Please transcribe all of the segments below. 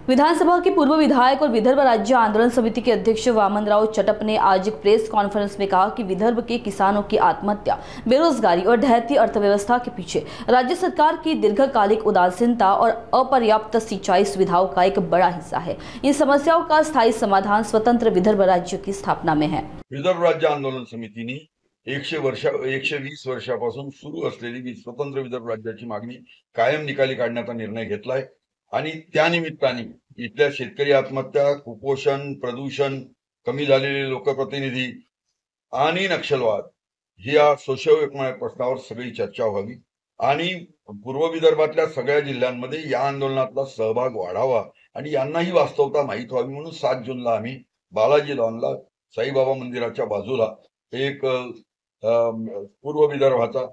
विधानसभा के पूर्व विधायक और विदर्भ राज्य आंदोलन समिति के अध्यक्ष वामनराव चटप ने आज एक प्रेस कॉन्फ्रेंस में कहा कि विदर्भ के किसानों की आत्महत्या, बेरोजगारी और ढहती अर्थव्यवस्था के पीछे राज्य सरकार की दीर्घकालिक उदासीनता और अपर्याप्त सिंचाई सुविधाओं का एक बड़ा हिस्सा है। इन समस्याओं का स्थायी समाधान स्वतंत्र विदर्भ राज्य की स्थापना में है। विदर्भ राज्य आंदोलन समितीने 120 वर्षापासून सुरू असलेली स्वतंत्र विदर्भ राज्याची मागणी कायम निकाली काढण्याचा निर्णय घेतलाय आणि त्यानिमित्ताने इथल्या शेतकरी आत्महत्या, कुपोषण, प्रदूषण, कमी झालेले लोकप्रतिनिधी आणि नक्षलवाद या सोशिओ इकॉनॉमिक प्रश्नावर सगळी चर्चा व्हावी आणि पूर्व विदर्भातल्या सगळ्या जिल्ह्यांमध्ये या आंदोलनातला सहभाग वाढावा आणि यांनाही वास्तवता माहीत व्हावी म्हणून 7 जूनला आम्ही बालाजी लॉनला साईबाबा मंदिराच्या बाजूला एक पूर्व विदर्भाचा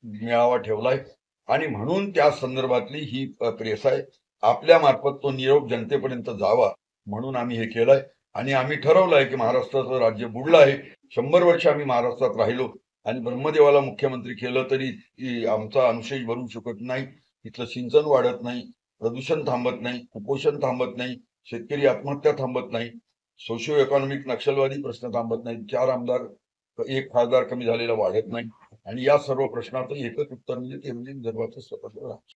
मेळावा ठेवलाय आणि म्हणून त्या संदर्भातली ही प्रेस आहे। आपल्या मार्फत तो निरोप जनतेपर्यंत जावा म्हणून आम्ही हे केलंय आणि आम्ही ठरवलंय की महाराष्ट्राचं राज्य बुडलं आहे। 100 वर्ष आम्ही महाराष्ट्रात राहिलो आणि ब्रह्मदेवाला मुख्यमंत्री केलं तरी आमचा अनुशेष भरू शकत नाही। इथलं सिंचन वाढत नाही, प्रदूषण थांबत नाही, कुपोषण थांबत नाही, शेतकरी आत्महत्या थांबत नाही, सोशिओ इकॉनॉमिक नक्षलवादी प्रश्न थांबत नाही, 4 आमदार 1 खासदार कमी झालेला वाढत नाही आणि या सर्व प्रश्नाचं एकच उत्तर म्हणजे ते म्हणजे विदर्भाचं स्वतंत्र राज्य।